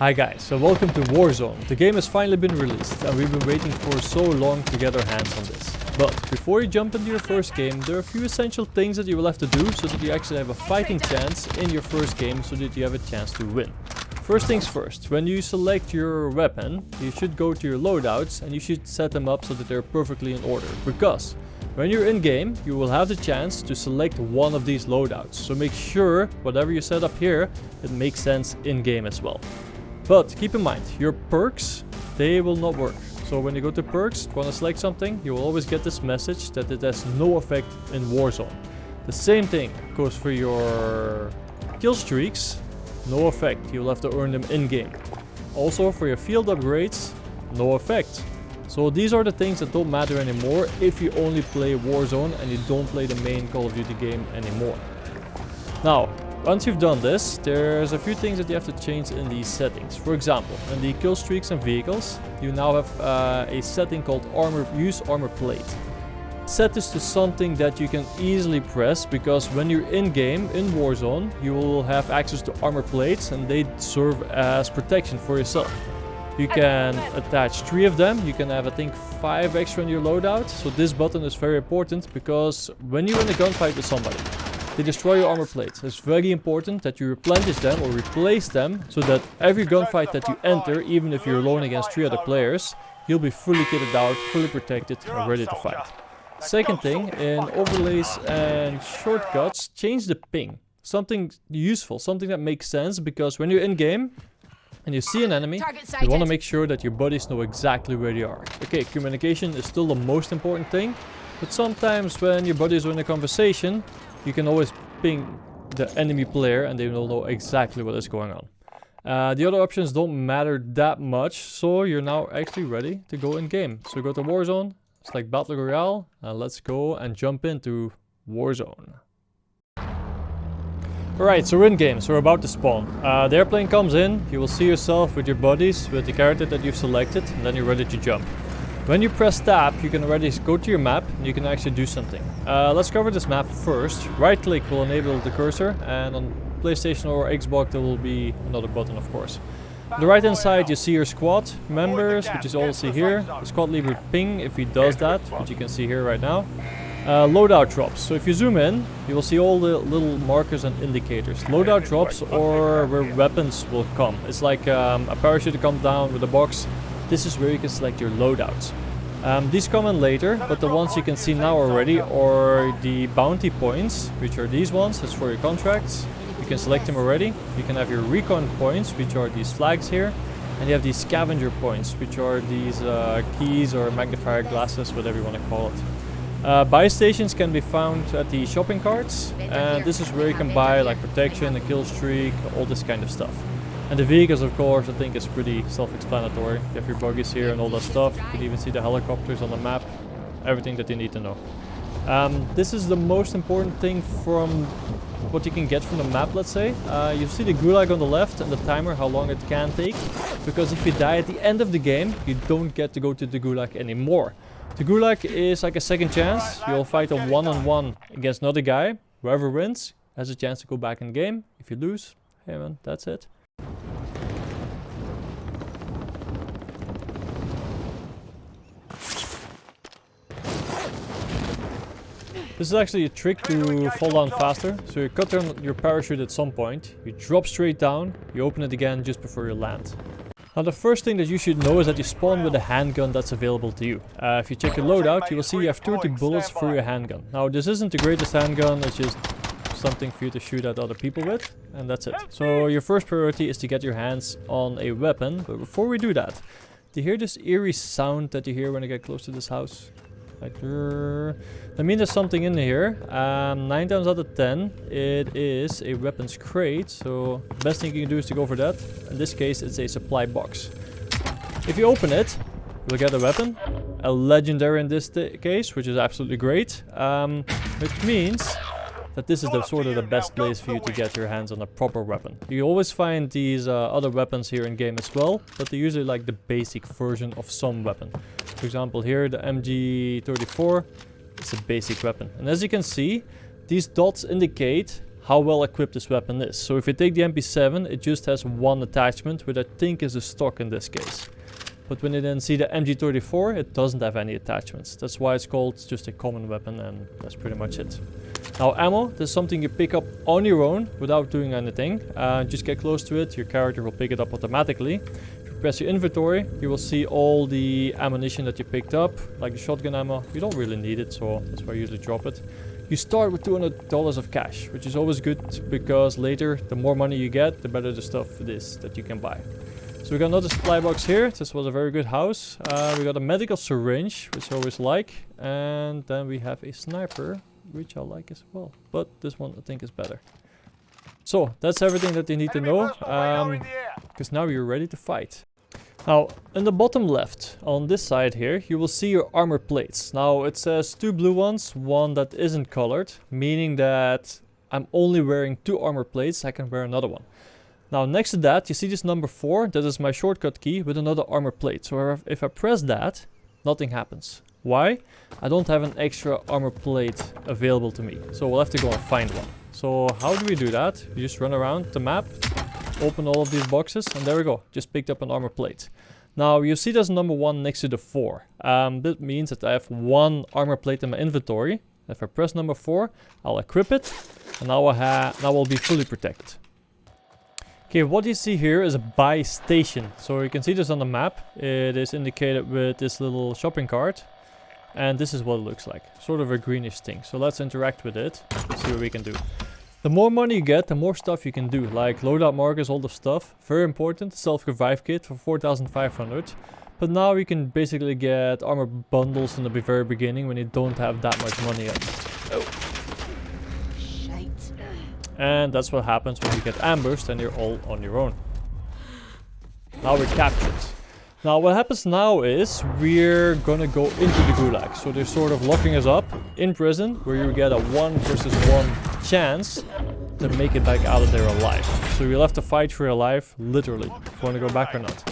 Hi guys, so welcome to Warzone. The game has finally been released and we've been waiting for so long to get our hands on this. But before you jump into your first game, there are a few essential things that you will have to do so that you actually have a fighting chance in your first game, so that you have a chance to win. First things first, when you select your weapon, you should go to your loadouts and you should set them up so that they're perfectly in order. Because when you're in game, you will have the chance to select one of these loadouts. So make sure whatever you set up here, it makes sense in game as well. But keep in mind, your perks, they will not work. So when you go to perks, want to select something, you will always get this message that it has no effect in Warzone. The same thing goes for your kill streaks, no effect. You'll have to earn them in-game. Also for your field upgrades, no effect. So these are the things that don't matter anymore if you only play Warzone and you don't play the main Call of Duty game anymore. Now, once you've done this, there's a few things that you have to change in these settings. For example, in the kill streaks and vehicles, you now have a setting called use armor plate. Set this to something that you can easily press, because when you're in game, in Warzone, you will have access to armor plates and they serve as protection for yourself. You can attach 3 of them. You can have, I think, 5 extra in your loadout. So this button is very important, because when you're in a gunfight with somebody, they destroy your armor plates. It's very important that you replenish them or replace them, so that every gunfight that you enter, even if you're alone against 3 other players, you'll be fully kitted out, fully protected and ready to fight. Second thing, in overlays and shortcuts, change the ping. Something useful, something that makes sense, because when you're in game and you see an enemy, you want to make sure that your buddies know exactly where they are. Okay, communication is still the most important thing, but sometimes when your buddies are in a conversation, you can always ping the enemy player and they will know exactly what is going on. The other options don't matter that much, so you're now actually ready to go in game. So go to Warzone, select Battle Royale, and let's go and jump into Warzone. Alright, so we're in game, so we're about to spawn. The airplane comes in, you will see yourself with your buddies, with the character that you've selected, and then you're ready to jump. When you press tab, you can already go to your map and you can actually do something. Let's cover this map first. Right click will enable the cursor, and on PlayStation or Xbox there will be another button, of course. On the right hand side you see your squad members, which is all you see here. The squad leader ping if he does that, which you can see here right now. Loadout drops. So if you zoom in, you will see all the little markers and indicators. Loadout drops, or where weapons will come. It's like a parachute that comes down with a box. This is where you can select your loadouts. These come in later, but the ones you can see now already are the bounty points, which are these ones. That's for your contracts. You can select them already. You can have your recon points, which are these flags here. And you have these scavenger points, which are these keys or magnifier glasses, whatever you want to call it. Buy stations can be found at the shopping carts. And this is where you can buy like protection, a kill streak, all this kind of stuff. And the vehicles, of course, I think is pretty self-explanatory. You have your buggies here and all that stuff. You can even see the helicopters on the map. Everything that you need to know. This is the most important thing from what you can get from the map, let's say. You see the gulag on the left and the timer, how long it can take. Because if you die at the end of the game, you don't get to go to the gulag anymore. The gulag is like a second chance. You'll fight a one-on-one against another guy. Whoever wins has a chance to go back in game. If you lose, hey man, that's it. This is actually a trick to fall down faster. So you cut down your parachute at some point, you drop straight down, you open it again just before you land. Now the first thing that you should know is that you spawn with a handgun that's available to you. If you check your loadout, you will see you have 30 bullets for your handgun. Now this isn't the greatest handgun, it's just something for you to shoot at other people with, and that's it. So your first priority is to get your hands on a weapon, but before we do that, do you hear this eerie sound that you hear when I get close to this house? Like, that means there's something in here. 9 times out of 10 it is a weapons crate, so the best thing you can do is to go for that. In this case it's a supply box. If you open it, you'll get a weapon, a legendary in this case, which is absolutely great, which means that this is the sort of the best place for you to get your hands on a proper weapon. You always find these other weapons here in game as well, but they're usually like the basic version of some weapon. For example here, the MG34 is a basic weapon. And as you can see, these dots indicate how well equipped this weapon is. So if you take the MP7, it just has one attachment, which I think is a stock in this case. But when you then see the MG34, it doesn't have any attachments. That's why it's called just a common weapon, and that's pretty much it. Now ammo, this is something you pick up on your own without doing anything. Just get close to it, your character will pick it up automatically. If you press your inventory, you will see all the ammunition that you picked up, like the shotgun ammo. You don't really need it, so that's why I usually drop it. You start with $200 of cash, which is always good because later, the more money you get, the better the stuff it is that you can buy. So we got another supply box here. This was a very good house. We got a medical syringe, which I always like. And then we have a sniper, which I like as well. But this one I think is better. So that's everything that you need to know. Because now you're ready to fight. Now, in the bottom left, on this side here, you will see your armor plates. Now, it says 2 blue ones, one that isn't colored. Meaning that I'm only wearing 2 armor plates. I can wear another one. Now next to that, you see this number 4, that is my shortcut key with another armor plate. So if I press that, nothing happens. Why? I don't have an extra armor plate available to me. So we'll have to go and find one. So how do we do that? You just run around the map, open all of these boxes, and there we go. Just picked up an armor plate. Now you see there's number 1 next to the 4. That means that I have 1 armor plate in my inventory. If I press number 4, I'll equip it, and now I'll be fully protected. Okay, what you see here is a buy station. So you can see this on the map. It is indicated with this little shopping cart. And this is what it looks like. Sort of a greenish thing. So let's interact with it. See what we can do. The more money you get, the more stuff you can do. Like loadout markers, all the stuff. Very important. Self-revive kit for 4,500. But now you can basically get armor bundles in the very beginning when you don't have that much money yet. Oh. And that's what happens when you get ambushed and you're all on your own. Now we're captured. Now what happens now is we're gonna go into the gulag. So they're sort of locking us up in prison where you get a 1 versus 1 chance to make it back out of there alive. So you'll have to fight for your life, literally, if you want to go back or not.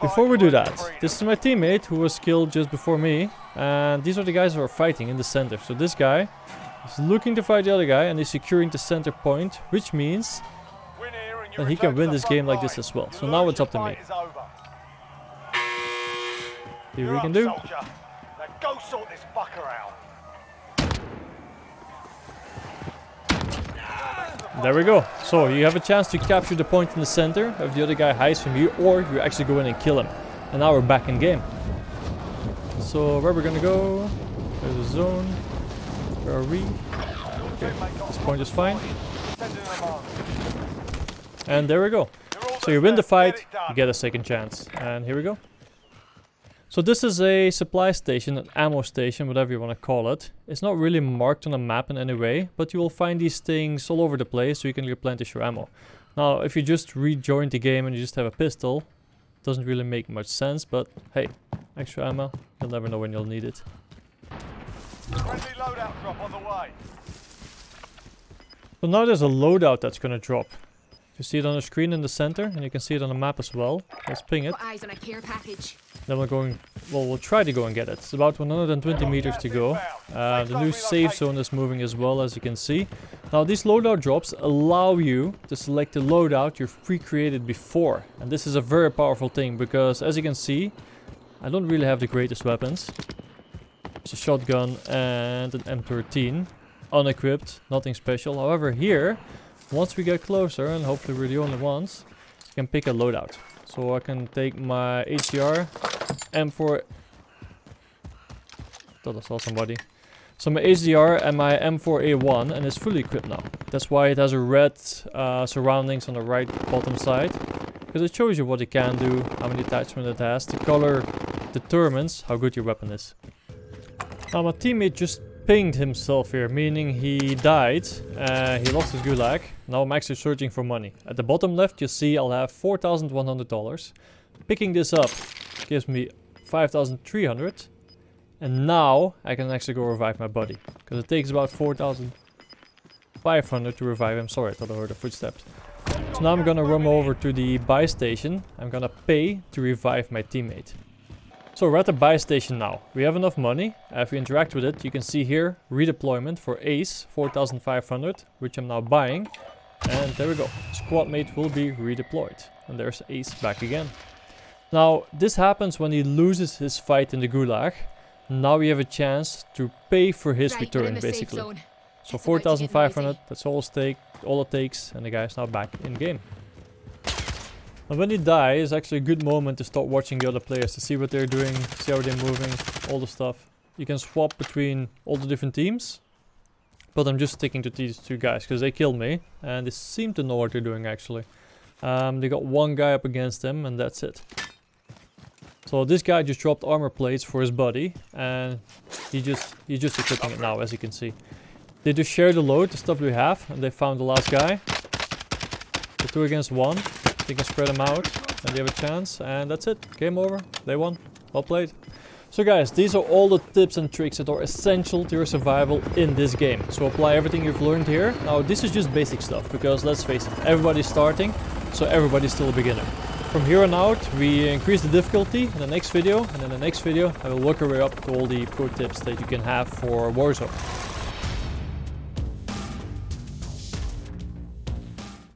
Before we do that, this is my teammate who was killed just before me. And these are the guys who are fighting in the center. So this guy is looking to fight the other guy and he's securing the center point, which means that he can win this game like this as well. So now it's up to me. See what we can do. There we go. So you have a chance to capture the point in the center if the other guy hides from you, or you actually go in and kill him. And now we're back in game. So where we're gonna go? There's a zone. Where are we? Okay, this point is fine. And there we go. So you win the fight, you get a second chance. And here we go. So this is a supply station, an ammo station, whatever you want to call it. It's not really marked on a map in any way, but you will find these things all over the place so you can replenish your ammo. Now, if you just rejoin the game and you just have a pistol, it doesn't really make much sense, but hey, extra ammo, you'll never know when you'll need it. Friendly loadout drop on the way. So now there's a loadout that's gonna drop. You see it on the screen in the center, and you can see it on the map as well. Let's ping it. Eyes on a care package. Then we'll try to go and get it. It's about 120 meters to go. The new safe zone is moving as well, as you can see. Now these loadout drops allow you to select the loadout you've pre-created before. And this is a very powerful thing, because as you can see, I don't really have the greatest weapons. It's a shotgun and an M13. Unequipped, nothing special. However, here, once we get closer, and hopefully we're the only ones, you can pick a loadout. So I can take my HDR, M4... Thought I saw somebody. So my HDR and my M4A1, and it's fully equipped now. That's why it has a red surroundings on the right bottom side. Because it shows you what it can do, how many attachments it has. The color determines how good your weapon is. Now my teammate just pinged himself here, meaning he died, he lost his gulag. Now I'm actually searching for money. At the bottom left you see I'll have $4,100. Picking this up gives me $5,300. And now I can actually go revive my buddy. Because it takes about $4,500 to revive him. Sorry, I thought I heard a footsteps. So now I'm gonna run over to the buy station. I'm gonna pay to revive my teammate. So we're at the buy station now. We have enough money. If we interact with it, you can see here redeployment for Ace 4,500, which I'm now buying. And there we go. Squad mate will be redeployed. And there's Ace back again. Now this happens when he loses his fight in the Gulag. Now we have a chance to pay for his return basically. So 4,500, that's all it takes, and the guy is now back in game. And when he dies, it's actually a good moment to start watching the other players to see what they're doing, see how they're moving, all the stuff. You can swap between all the different teams, but I'm just sticking to these two guys because they killed me and they seem to know what they're doing actually. They got one guy up against them and that's it. So this guy just dropped armor plates for his buddy and he's just equipping it now, as you can see. They just share the load, the stuff we have, and they found the last guy. The 2 against 1. They can spread them out and they have a chance, and that's it. Game over. They won. Well played. So guys, these are all the tips and tricks that are essential to your survival in this game. So apply everything you've learned here. Now this is just basic stuff, because let's face it, everybody's starting, so everybody's still a beginner. From here on out, we increase the difficulty in the next video, and in the next video I will work our way up to all the pro tips that you can have for Warzone.